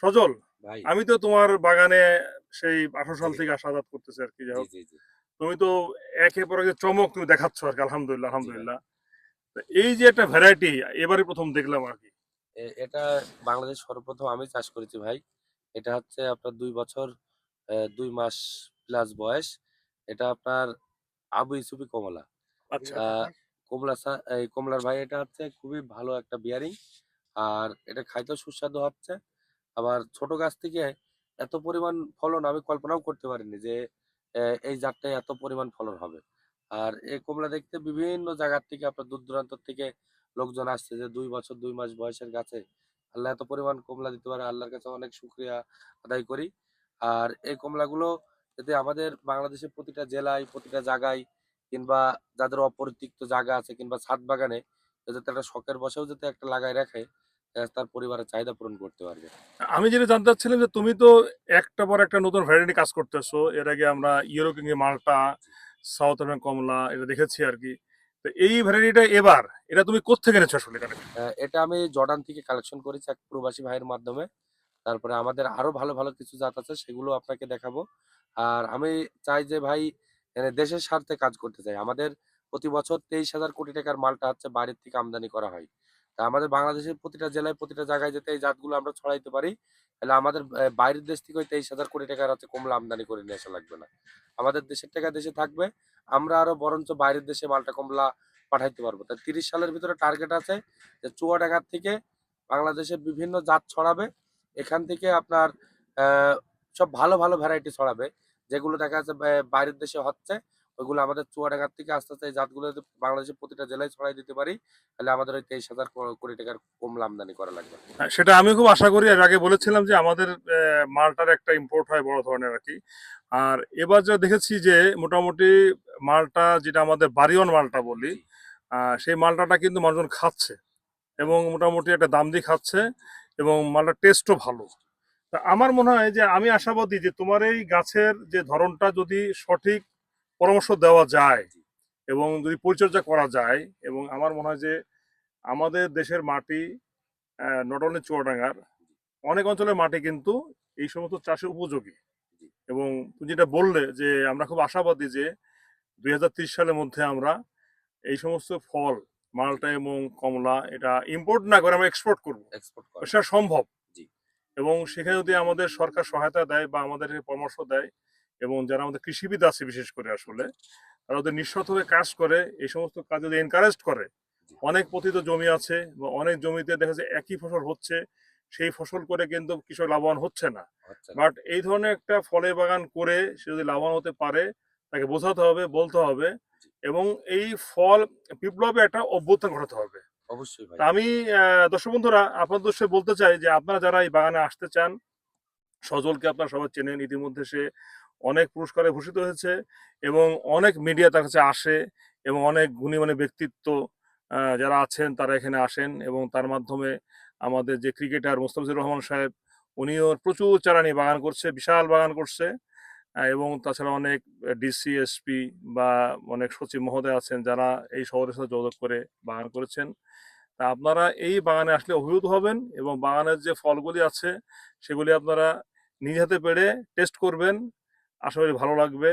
সজল, ভাই। আমি তো তোমার বাগানে সেই 18 সাল জি, থেকে আশাবাদ করতেছি আর কি। যাই জি, হোক, জি, জি, তুমি তো একের পর এক যে চমক তুমি দেখাচ্ছ আর কি, আলহামদুলিল্লাহ জি ভাই। আলহামদুলিল্লাহ। তো এই যে একটা ভ্যারাইটি এবারে প্রথম দেখলাম আর কি। এটা বাংলাদেশ সর্বপ্রথম আমি চাষ করেছি ভাই। এটা হচ্ছে আপনার ২ বছর ২ মাস প্লাস বয়স। এটা আপনার আবু ইসুফি কমলা। আচ্ছা। আ এই কমলার ভাই এটা হচ্ছে খুবই ভালো একটা বিয়ারিং। আর এটা খাইতেও সুস্বাদু হচ্ছে। আবার ছোট গাছ থেকে এত পরিমাণ ফলন আমি কল্পনাও করতে পারিনি যে এই জাতটায় এত পরিমাণ ফলন হবে। আর এই কমলা দেখতে বিভিন্ন জায়গার থেকে আপনার দূর-দূরান্ত থেকে লোকজন আসছে যে ২ বছর ২ মাস বয়সের গাছে আল্লাহ এত পরিমাণ কমলা দিতে পারে। আল্লাহর কাছে অনেক শুকরিয়া আদায় করি। আর এই কমলাগুলো যাতে আমাদের বাংলাদেশের প্রতিটা জেলায়, প্রতিটা জায়গায় কিংবা যাদের অপরিত্যক্ত জায়গা আছে কিংবা ছাদ বাগানে যাতে একটা শখের বশেও যাতে একটা লাগায় রাখে, তার পরিবারের চাহিদা পূরণ করতে পারবে। আমি যেটা জানতে চাচ্ছিলাম যে তুমি তো একটা পর একটা নতুন ভ্যারাইটি কাজ করতেছো। এর আগে আমরা ইউরোকিং মালটা, সাউথ আফ্রিকান কমলা এটা দেখেছি আর কি। তো এই ভ্যারাইটিটা এবার এটা তুমি কোত্থেকে এনেছো আসলে এখানে? এটা আমি জর্ডান থেকে কালেকশন করেছি এক প্রবাসী ভাইয়ের মাধ্যমে। তারপরে আমাদের আরো ভালো, ভালো কিছু জাত আছে সেগুলো আপনাকে দেখাবো। আর আমি চাই যে ভাই দেশের স্বার্থে কাজ করতে চাই। আমাদের প্রতি বছর ২৩,০০০ কোটি টাকার মালটা হচ্ছে বাইরের থেকে আমদানি করা হয়। তা আমাদের বাংলাদেশের প্রতিটা জেলায়, প্রতিটা জায়গায় যাতে এই জাতগুলো আমরা ছড়াইতে পারি, তাহলে আমাদের বাইরের দেশ থেকে ওই ২৩,০০০ কোটি টাকার হচ্ছে কমলা আমদানি করে নিয়ে আসা লাগবে না। আমাদের দেশের টাকা দেশে থাকবে। আমরা আরো বরঞ্চ বাইরের দেশে মালটা কমলা পাঠাইতে পারবো। তা ৩০ সালের ভিতরে টার্গেট আছে যে চুয়াডাঙ্গা থেকে বাংলাদেশের বিভিন্ন জাত ছড়াবে। এখান থেকে আপনার সব ভালো, ভালো ভ্যারাইটি ছড়াবে। যেগুলো দেখা যাচ্ছে বাইরের দেশে হচ্ছে, ওইগুলো আমাদের চুয়াডাঙ্গার থেকে আস্তে, আস্তে এই জাতগুলো যদি বাংলাদেশের প্রতিটা জেলায় ছড়াই দিতে পারি, তাহলে আমাদের ওই ২৩,০০০ কোটি টাকার কমলা আমদানি করা লাগবে না। হ্যাঁ, সেটা আমি খুব আশা করি। এর আগে বলেছিলাম যে আমাদের মালটার একটা ইম্পোর্ট হয় বড় ধরনের আর কি। আর এবার যা দেখেছি যে মোটামুটি মালটা যেটা আমাদের বাড়িওয়ান মালটা বলি, জি, সেই মালটাটা কিন্তু মানুষজন খাচ্ছে জি, এবং মোটামুটি একটা দাম দিয়ে খাচ্ছে জি। এবং মালটার টেস্টও ভালো। তা আমার মনে হয় যে আমি আশাবাদী যে তোমার এই গাছের যে ধরনটা যদি সঠিক পরামর্শ দেওয়া যায় জি, এবং যদি পরিচর্যা করা যায়, এবং আমার মনে হয় যে আমাদের দেশের মাটি, নট অনলি চুয়াডাঙ্গার, জি, অনেক অঞ্চলের মাটি কিন্তু এই সমস্ত চাষে উপযোগী। জি, এবং তুমি যেটা বললে যে আমরা খুব আশাবাদী যে ২০৩০ সালের মধ্যে আমরা এই সমস্ত ফল, জি। মালটা এবং কমলা, এটা ইম্পোর্ট না করে আমরা এক্সপোর্ট করব। এক্সপোর্ট করা সেটা সম্ভব। জি, এবং সেখানে যদি আমাদের সরকার সহায়তা দেয় বা আমাদের পরামর্শ দেয়, এবং যারা আমাদের কৃষিবিদ আছে বিশেষ করে আসলে, জি, তারা ওদের নিঃস্বার্থভাবে কাজ করে, এই সমস্ত কাজে যদি এনকারেজ করে, জি। অনেক পতিত জমি আছে বা অনেক জমিতে দেখা যায় একই ফসল হচ্ছে, সেই ফসল করে কিন্তু কৃষক লাভবান হচ্ছে না। হচ্ছে না। বাট এই ধরনের একটা ফলের বাগান করে সে যদি লাভবান হতে পারে, তাকে বোঝাতে হবে, বলতে হবে, জি। এবং এই ফল বিপ্লবে একটা অভ্যুত্থান ঘটাতে হবে। অবশ্যই তা ভাই। আমি দর্শক বন্ধুরা আপনাদের উদ্দেশ্যে বলতে চাই যে আপনারা যারা এই বাগানে আসতে চান, সজলকে আপনারা সবাই চেনেন, ইতিমধ্যে সে অনেক পুরস্কারে ভূষিত হয়েছে এবং অনেক মিডিয়া তার কাছে আসে, এবং অনেক গুণীমানী ব্যক্তিত্ব যারা আছেন তারা এখানে আসেন, এবং তার মাধ্যমে আমাদের যে ক্রিকেটার মোস্তাফিজুর রহমান সাহেব, উনিও প্রচুর চারা নিয়ে বাগান করছে, বিশাল বাগান করছে। এবং তাছাড়া অনেক ডিসি, এসপি বা অনেক সচিব মহোদয় আছেন যারা এই শহরের সাথে যোগাযোগ করে বাগান করেছেন। তা আপনারা এই বাগানে আসলে অভিভূত হবেন এবং বাগানের যে ফলগুলি আছে সেগুলি আপনারা নিজ হাতে পেড়ে টেস্ট করবেন। আশা করি ভালো লাগবে।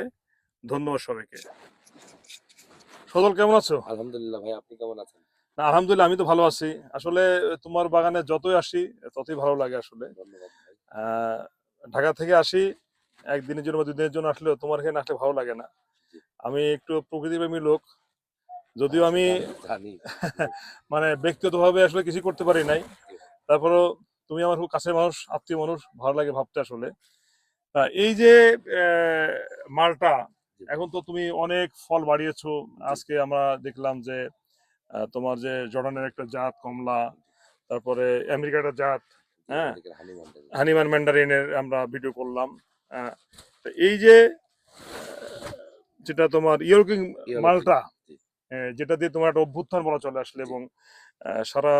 ধন্যবাদ সবাইকে। সজল, কেমন আছো? আলহামদুলিল্লাহ ভাই, আপনি কেমন আছেন? না, আলহামদুলিল্লাহ আমি তো ভালো আছি। আসলে তোমার বাগানে যতই আসি ততই ভালো লাগে আসলে। ধন্যবাদ ভাই। আহ, ঢাকা থেকে আসি একদিনের জন্য বা ২ দিনের জন্য, আসলেও তোমার এখানে আসলে ভালো লাগে না। জি। আমি একটু প্রকৃতিপ্রেমী লোক, যদিও হ্যাঁ, আমি সেটা আমি জানি। জি, মানে ব্যক্তিগতভাবে আসলে কিছু করতে পারি নাই। জি ভাই। তারপরেও তুমি আমার খুব কাছের মানুষ, আত্মীয় মানুষ, ভালো লাগে ভাবতে আসলে। এই যে মালটা, জি ভাই। এখন তো তুমি অনেক ফল বাড়িয়েছো। জি, আজকে আমরা দেখলাম যে তোমার যে জর্ডানের একটা জাত কমলা, জি, তারপরে আমেরিকার একটা জাত, জি, হ্যাঁ, আমেরিকার হানি ম্যান্ডারিন। হানিমান ম্যান্ডারিনের আমরা ভিডিও করলাম। আহ, তো এই যে যেটা তোমার ইয়র্কিং ইয়োলোকি। মালটা, জি, যেটা দিয়ে তোমার একটা অভ্যুত্থান বলা চলে আসলে, জি, এবং সারা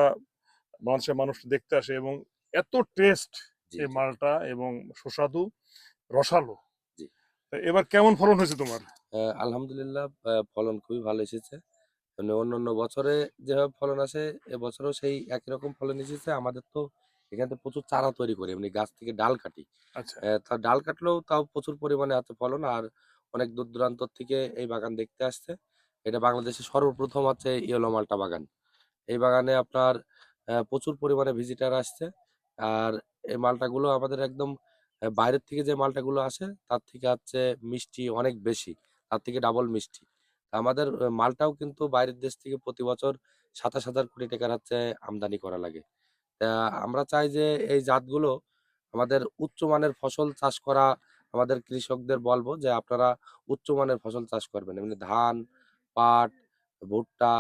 বাংলাদেশের মানুষ দেখতে আসে, এবং এত টেস্ট জি, এই জি, মালটা, এবং সুস্বাদু, রসালো। জি। তো এবার কেমন ফলন হয়েছে তোমার? আলহামদুলিল্লাহ ফলন খুবই ভালো এসেছে। মানে অন্যান্য বছরে যেভাবে ফলন আসে এবছরও সেই একই রকম ফলন এসেছে। আমাদের তো এখান থেকে প্রচুর চারা তৈরি করি, এমনি গাছ থেকে ডাল কাটি। আচ্ছা। তা ডাল কাটলেও তাও প্রচুর পরিমাণে আছে ফলন। আর অনেক দূর দূরান্ত থেকে এই বাগান দেখতে আসছে। এটা বাংলাদেশের সর্বপ্রথম হচ্ছে ইয়েলো মালটা বাগান। এই বাগানে আপনার প্রচুর পরিমাণে ভিজিটার আসছে। আর এই মালটাগুলো আমাদের একদম বাইরের থেকে যে মালটাগুলো আসে তার থেকে হচ্ছে মিষ্টি অনেক বেশি। তার থেকে ডাবল মিষ্টি। আমাদের মালটাও কিন্তু বাইরের দেশ থেকে প্রতি বছর ২৭,০০০ কোটি টাকার হচ্ছে আমদানি করা লাগে। তা আমরা চাই যে এই জাতগুলো আমাদের উচ্চমানের ফসল চাষ করা, আমাদের কৃষকদের বলবো যে আপনারা উচ্চমানের ফসল চাষ করবেন। এমনি ধান, পাট, ভুট্টা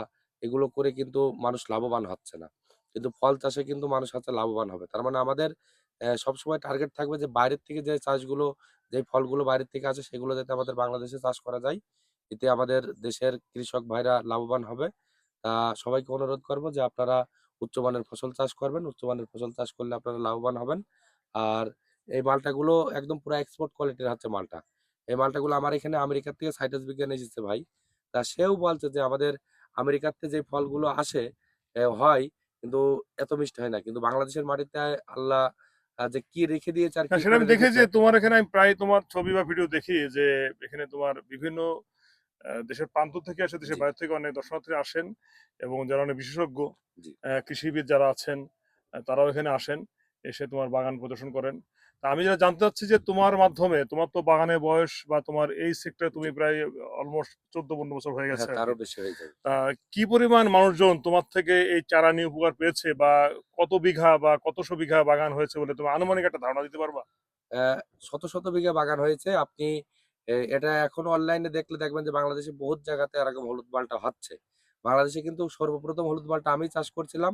এগুলো করে কিন্তু মানুষ লাভবান হচ্ছে না। কিন্তু ফল চাষে কিন্তু মানুষ হচ্ছে লাভবান হবে। তার মানে আমাদের সবসময় টার্গেট থাকবে যে বাইরের থেকে যে চাষগুলো, যে ফলগুলো বাইরের থেকে আসে সেগুলো যাতে আমাদের বাংলাদেশে চাষ করা যায়। এতে আমাদের দেশের কৃষক ভাইরা লাভবান হবে। তা সবাইকে অনুরোধ করব যে আপনারা উচ্চমানের ফসল চাষ করবেন। উচ্চমানের ফসল চাষ করলে আপনারা লাভবান হবেন। আর এই মালটাগুলো একদম পুরা এক্সপোর্ট কোয়ালিটির হচ্ছে মালটা। এই মালটাগুলো আমার এখানে আমেরিকার থেকে সাইটাস বিজ্ঞান এসেছে ভাই। তা সেও বলছে যে আমাদের আমেরিকার থেকে যে ফলগুলো আসে হয় কিন্তু এত মিষ্টি হয় না। কিন্তু বাংলাদেশের মাটিতে আল্লাহ যে কি রেখে দিয়েছে আর না, কি সেটা করে আমি দেখেছি রেখেছে। যে তোমার এখানে আমি প্রায় তোমার ছবি বা ভিডিও দেখি যে এখানে তোমার বিভিন্ন দেশের প্রান্ত থেকে আসে, দেশের জি, বাইরে থেকে অনেক দর্শনার্থী আসেন এবং যারা অনেক বিশেষজ্ঞ জি। কৃষিবিদ যারা আছেন তারাও এখানে আসেন, এসে তোমার বাগান প্রদর্শন করেন। তা আমি যেটা জানতে চাচ্ছি যে তোমার মাধ্যমে, তোমার তো বাগানের বয়স বা তোমার এই সেক্টরে তুমি জি। প্রায় অলমোস্ট ১৪-১৫ বছর হয়ে গেছে হ্যাঁ, আর কি। তারও বেশি হয়ে যাবে। তা কি পরিমাণ মানুষজন তোমার থেকে এই চারা নিয়ে উপকার পেয়েছে, বা কত বিঘা বা কতশো বিঘা বাগান হয়েছে বলে তুমি আনুমানিক একটা ধারণা দিতে পারবা? শত, শত বিঘা বাগান হয়েছে। আপনি এটা এখনো অনলাইনে দেখলে দেখবেন যে বাংলাদেশে বহুত জায়গাতে এরকম হলুদ মালটা হচ্ছে। বাংলাদেশে কিন্তু সর্বপ্রথম হলুদ মালটা আমিই চাষ করছিলাম।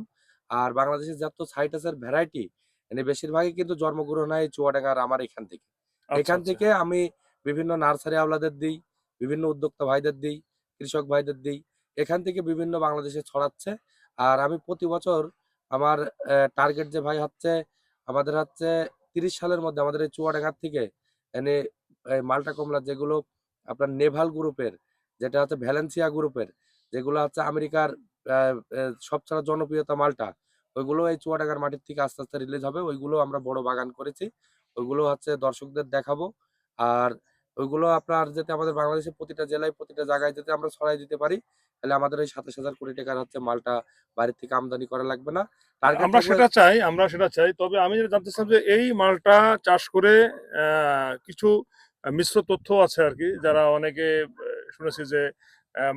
আর বাংলাদেশে যত সাইটাসের ভ্যারাইটি মানে বেশিরভাগই কিন্তু জন্মগ্রহণ হয় চুয়াডাঙ্গার আমার এখান থেকে। আচ্ছা, এখান আচ্ছা। থেকে আমি বিভিন্ন নার্সারি আওলাদের দিই, বিভিন্ন উদ্যোক্তা ভাইদের দিই, কৃষক ভাইদের দিই। এখান থেকে বিভিন্ন বাংলাদেশে ছড়াচ্ছে। আর আমি প্রতি বছর আমার টার্গেট যে ভাই হচ্ছে আমাদের হচ্ছে ৩০ সালের মধ্যে আমাদের এই চুয়াডাঙ্গার থেকে এনে এই মাল্টা কমলা যেগুলো আপনার নেভাল গ্রুপের, যেটা হচ্ছে ভ্যালেন্সিয়া গ্রুপের, যেগুলো হচ্ছে আমেরিকার সবচেয়ে জনপ্রিয়তা মালটা, ওইগুলো এই চুয়াডাঙ্গার মাটির থেকে আস্তে আস্তে রিলিজ হবে। ওইগুলো আমরা বড় বাগান করেছি। ওইগুলো হচ্ছে দর্শকদের দেখাবো। আর ওইগুলো আপনার যাতে আমাদের বাংলাদেশের প্রতিটা জেলায় প্রতিটা জায়গায় যাতে আমরা ছড়াই দিতে পারি, তাহলে আমাদের ওই ২৭,০০০ কোটি টাকার হচ্ছে মালটা বাইরে থেকে আমদানি করা লাগবে না। টার্গেট আমরা থাকবে। সেটা চাই, আমরা সেটা চাই। তবে আমি যেটা জানতে চাচ্ছিলাম যে এই মালটা চাষ করে কিছু মিশ্র তথ্য আছে আরকি। যারা অনেকে শুনেছি যে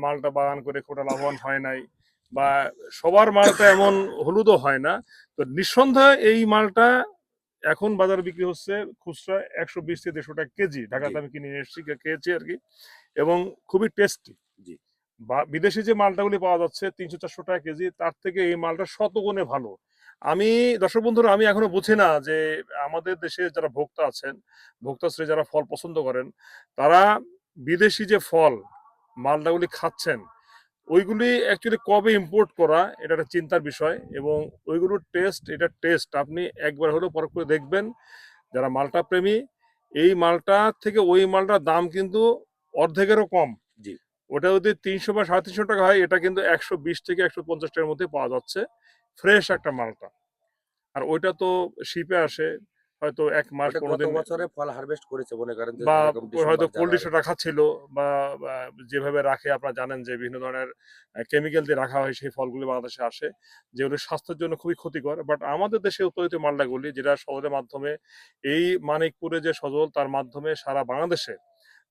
মালটা বাগান করে খুব একটা লাভবান হয় নাই, বা সবার মালটা এমন হলুদও হয় না। তো নিঃসন্দেহে এই মালটা এখন বাজারে বিক্রি হচ্ছে খুচরা ১২০ থেকে ১৫০ টাকা কেজি। জি, ঢাকাতে আমি কিনে নিয়ে এসেছি, খেয়েছি আরকি। এবং খুবই টেস্টি। জি, বা বিদেশি যে মালটাগুলি পাওয়া যাচ্ছে ৩০০-৪০০ টাকা কেজি, তার থেকে এই মালটা শতগুণে ভালো। আমি দর্শক বন্ধুরা, আমি এখনো বুঝি না যে আমাদের দেশে যারা ভোক্তা আছেন, ভোক্তা শ্রেণী যারা ফল পছন্দ করেন, তারা বিদেশি যে ফল মালটাগুলি খাচ্ছেন, ওইগুলি অ্যাকচুয়ালি কবে ইম্পোর্ট করা এটা একটা চিন্তার বিষয়। এবং ওইগুলোর টেস্ট, এটা টেস্ট আপনি একবার হলেও পরখ করে দেখবেন যারা মালটা প্রেমী। এই মালটা থেকে ওই মালটার দাম কিন্তু অর্ধেকেরও কম। জি। ওটা যদি ৩০০ বা ৩৫০ টাকা হয়, এটা কিন্তু ১২০ থেকে ১৫০ টাকার মধ্যে পাওয়া যাচ্ছে, ফ্রেশ একটা মালটা। আর ওইটা তো শিপে আসে, হয়তো ১ মাস ওটা ১৫ গত দিন, বছরে ফল হারভেস্ট করেছে মনে করেন যে বা এরকম হয়তো ডিসেম্বর, কোল্ড স্টোরে জানুয়ারিতে। রাখা ছিল, বা যেভাবে রাখে আপনারা জানেন যে বিভিন্ন ধরনের কেমিক্যাল দিয়ে রাখা হয় সেই ফলগুলি বাংলাদেশে আসে, যেগুলো স্বাস্থ্যের জন্য খুবই ক্ষতিকর। বাট আমাদের দেশে উৎপাদিত মালটাগুলি যেটা সজলের মাধ্যমে, এই মানিকপুরে যে সজল, তার মাধ্যমে সারা বাংলাদেশে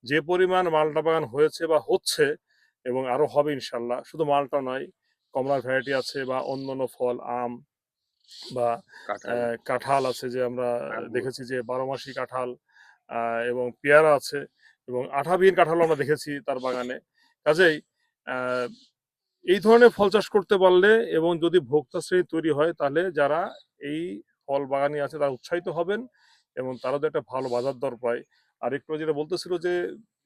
যে পরিমাণ মালটা বাগান হয়েছে বা হচ্ছে, এবং আরো হবে ইনশাল্লাহ। শুধু মালটা নয়, কমলার ভ্যারাইটি আছে, বা অন্যান্য ফল, আম, বা কাঁঠাল, কাঁঠাল আছে, যে আমরা আঙ্গুর। দেখেছি যে ১২ মাসি কাঁঠাল, এবং পেয়ারা আছে, এবং আঠাবিহীন কাঁঠালও আমরা দেখেছি তার বাগানে। কাজেই আহ, এই ধরনের ফল চাষ করতে পারলে এবং যদি ভোক্তা শ্রেণী তৈরি হয়, তাহলে যারা এই ফল বাগানি আছে তারা উৎসাহিত হবেন, এবং তারা তো একটা ভালো বাজার দর পায়। আর একটু যেটা বলতেছিল যে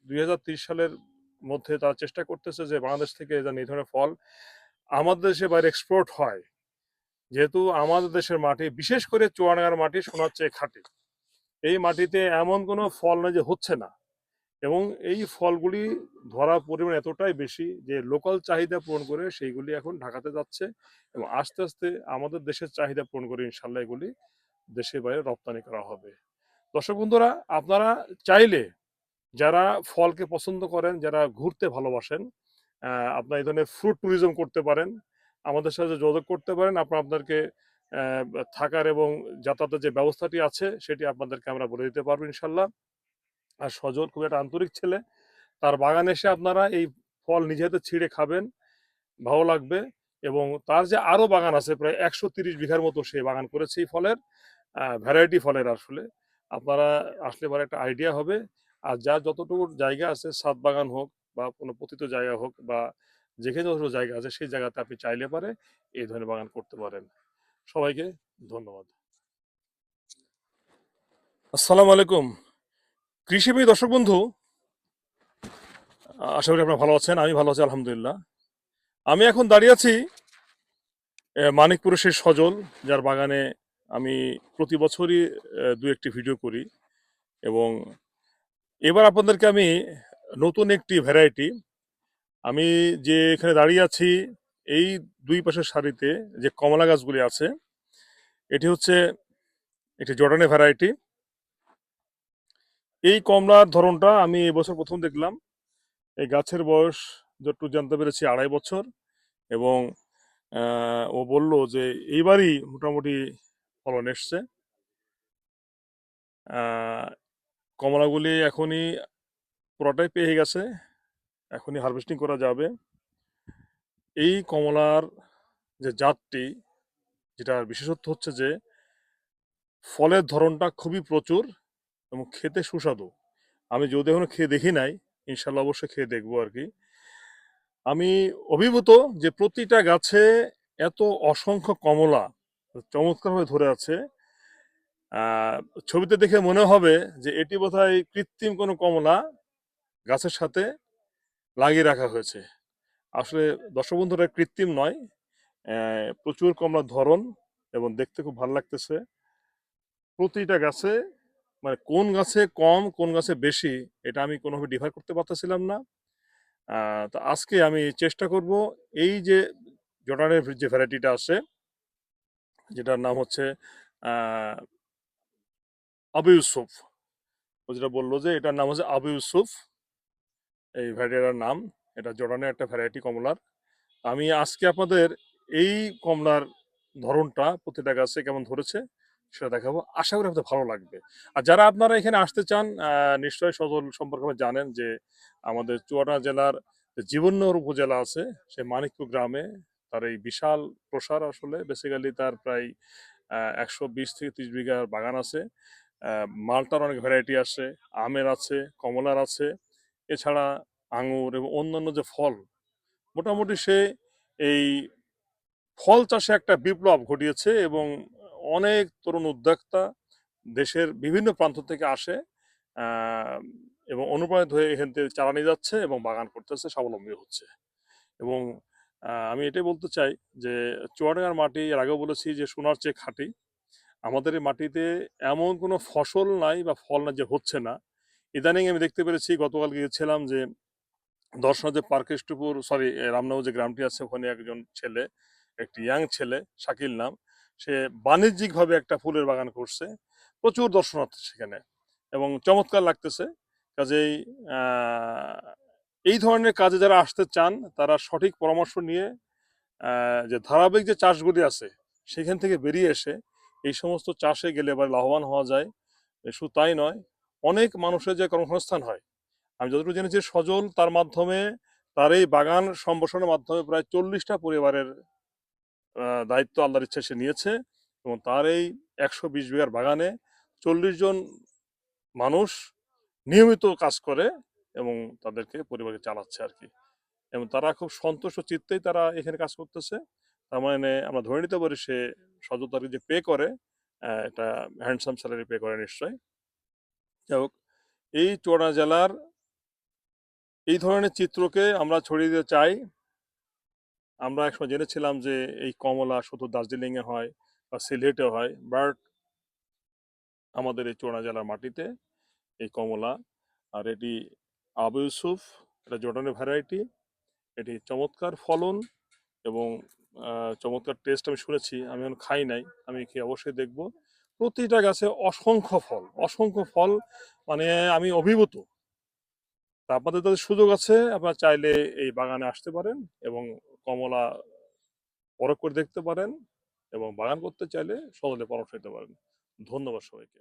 ২০৩০ সালের মধ্যে তারা চেষ্টা করতেছে যে বাংলাদেশ থেকে যেন এই ধরনের ফল আমাদের দেশে বাইরে এক্সপোর্ট হয়। যেহেতু আমাদের দেশের মাটি, বিশেষ করে চুয়াডাঙ্গার মাটি সোনার চেয়ে খাঁটি, এই মাটিতে এমন কোনো ফল নয় যে হচ্ছে না। এবং এই ফলগুলি ধরার পরিমাণ এতটাই বেশি যে লোকাল চাহিদা পূরণ করে সেইগুলি এখন ঢাকাতে যাচ্ছে, এবং আস্তে আস্তে আমাদের দেশের চাহিদা পূরণ করে ইনশাল্লাহ এগুলি দেশের বাইরে রপ্তানি করা হবে। দর্শক বন্ধুরা, আপনারা চাইলে যারা ফলকে পছন্দ করেন, যারা ঘুরতে ভালোবাসেন, আপনারা এই ধরনের ফ্রুট ট্যুরিজম করতে পারেন। আমাদের সাথে যোগাযোগ করতে পারেন। আপনাদেরকে থাকার এবং যাতায়াতের যে ব্যবস্থাটি আছে সেটি আপনাদেরকে আমরা বলে দিতে পারবো ইনশাল্লাহ। আর সজল খুব একটা আন্তরিক ছেলে। তার বাগানে এসে আপনারা এই ফল নিজে হাতে ছিঁড়ে খাবেন, ভালো লাগবে। এবং তার যে আরো বাগান আছে, প্রায় 130 বিঘার মতো সে বাগান করেছে এই ফলের, ভ্যারাইটি ফলের আসলে। আপনারা আসলে পরে একটা আইডিয়া হবে। আর যার যতটুকু জায়গা আছে, ছাদ বাগান হোক বা কোনো পতিত জায়গা হোক বা যেখানে যতটুকু জায়গা আছে সেই জায়গাতে আপনি চাইলে পারে এই ধরনের বাগান করতে পারেন। সবাইকে ধন্যবাদ। আসসালামু আলাইকুম। কৃষিপ্রিয় দর্শক বন্ধু, আশা করি আপনারা ভালো আছেন। আমি ভালো আছি আলহামদুলিল্লাহ। আমি এখন দাঁড়িয়ে আছি মানিকপুরের সেই সজল, যার বাগানে আমি প্রতি বছরই দু একটি ভিডিও করি। এবং এবার আপনাদেরকে আমি নতুন একটি ভ্যারাইটি, আমি যে এখানে দাঁড়িয়ে আছি এই দুই পাশের সারিতে যে কমলা গাছগুলি আছে, এটি হচ্ছে একটি জর্ডানের ভ্যারাইটি। এই কমলার ধরনটা আমি এবছর প্রথম দেখলাম। এই গাছের বয়স যতটুকু জানতে পেরেছি 2.5 বছর। এবং ও বলল যে এইবারই মোটামুটি ফলন এসছে। আহ, কমলাগুলি এখনই পুরোটাই পেয়ে গেছে, এখনই হারভেস্টিং করা যাবে। এই কমলার যে জাতটি, যেটার বিশেষত্ব হচ্ছে যে ফলের ধরনটা খুবই প্রচুর এবং খেতে সুস্বাদু। আমি যদি এখনো খেয়ে দেখি নাই, ইনশাল্লাহ অবশ্যই খেয়ে দেখবো আর কি। আমি অভিভূত যে প্রতিটা গাছে এত অসংখ্য কমলা চমৎকারভাবে ধরে আছে। আহ, ছবিতে দেখে মনে হবে যে এটি বোধহয় কৃত্রিম কোনো কমলা গাছের সাথে লাগিয়ে রাখা হয়েছে। আসলে দর্শক বন্ধুরা, কৃত্রিম নয়, প্রচুর কমলার ধরন এবং দেখতে খুব ভালো লাগতেছে। প্রতিটা গাছে, মানে কোন গাছে কম কোন গাছে বেশি এটা আমি কোনোভাবে ডিফার করতে পারতেছিলাম না। তো আজকে আমি চেষ্টা করব এই যে জর্ডানের যে ভ্যারাইটিটা আছে, যেটার নাম হচ্ছে আহ, আবু ইউসুফ। ও যেটা বললো যে এটার নাম হচ্ছে আবু ইউসুফ, এই ভ্যারাইটিটার নাম। এটা জর্ডানের একটা ভ্যারাইটি কমলার। আমি আজকে আপনাদের এই কমলার ধরনটা প্রতিটা গাছে কেমন ধরেছে সেটা দেখাবো। আশা করি আপনাদের ভালো লাগবে। আর যারা আপনারা এখানে আসতে চান, নিশ্চয়ই সজল সম্পর্কে আপনারা জানেন যে আমাদের চুয়াডাঙ্গা জেলার যে জীবননগর উপজেলা আছে, সেই মানিকপুর গ্রামে তার এই বিশাল প্রসার। আসলে বেসিক্যালি তার প্রায় 120 থেকে 30 বিঘা বাগান আছে। মালটার অনেক ভ্যারাইটি আছে, আমের আছে, কমলার আছে, এছাড়া আঙুর এবং অন্যান্য যে ফল, মোটামুটি সে এই ফল চাষে একটা বিপ্লব ঘটিয়েছে। এবং অনেক তরুণ উদ্যোক্তা দেশের বিভিন্ন প্রান্ত থেকে আসে, আহ, এবং অনুপ্রাণিত হয়ে এখান থেকে চারা নিয়ে যাচ্ছে এবং বাগান করতেছে, স্বাবলম্বী হচ্ছে। এবং আমি এটাই বলতে চাই যে চুয়াডাঙ্গার মাটি, এর আগেও বলেছি যে সোনার চেয়ে খাঁটি। আমাদের এই মাটিতে এমন কোনো ফসল নাই বা ফল না যে হচ্ছে না। ইদানিং আমি দেখতে পেরেছি, গতকাল গিয়েছিলাম যে দর্শনার্থী পার্কেষ্টপুর, সরি, রামনগর যে গ্রামটি আছে, ওখানে একজন ছেলে, একটি ইয়াং ছেলে, শাকিল নাম, সে বাণিজ্যিকভাবে একটা ফুলের বাগান করছে। প্রচুর দর্শনার্থী সেখানে এবং চমৎকার লাগতেছে। কাজেই আহ, এই ধরনের কাজে যারা আসতে চান তারা সঠিক পরামর্শ নিয়ে যে ধারাবাহিক যে চাষগুলি আছে সেখান থেকে বেরিয়ে এসে এই সমস্ত চাষে গেলে এবার লাভবান হওয়া যায়। শুধু তাই নয়, অনেক মানুষের যে কর্মসংস্থান হয়। আমি যতটুকু জেনেছি সজল তার মাধ্যমে, তার এই বাগান সম্প্রসারণের মাধ্যমে প্রায় 40টা পরিবারের দায়িত্ব আল্লাহর ইচ্ছা সে নিয়েছে। এবং তার এই 120 বিঘার বাগানে 40 জন মানুষ নিয়মিত কাজ করে এবং তাদেরকে পরিবারকে চালাচ্ছে আর কি। এবং তারা খুব সন্তুষ্ট চিত্তেই তারা এখানে কাজ করতেছে। তার মানে আমরা ধরে নিতে পারি সে সজল তাকে যে পে করে, একটা হ্যান্ডসাম স্যালারি পে করে নিশ্চয়ই। যাই হোক, এই চুয়াডাঙ্গা জেলার এই ধরনের চিত্রকে আমরা ছড়িয়ে দিতে চাই। আমরা একসময় জেনেছিলাম যে এই কমলা শুধু দার্জিলিংয়ে হয় বা সিলেটে হয়, বাট আমাদের এই চুয়াডাঙ্গা জেলার মাটিতে এই কমলা, আর এটি আবু ইউসুফ, এটা জর্ডানের ভ্যারাইটি। এটি চমৎকার ফলন এবং চমৎকার টেস্ট আমি শুনেছি। আমি এখন খাই নাই, আমি খেয়ে অবশ্যই দেখব। প্রতিটা গাছে অসংখ্য ফল, মানে আমি অভিভূত। তা আপনাদের যদি সুযোগ আছে আপনারা চাইলে এই বাগানে আসতে পারেন এবং কমলা পরখ করে দেখতে পারেন এবং বাগান করতে চাইলে সজলে পরামর্শ নিতে পারেন। ধন্যবাদ সবাইকে।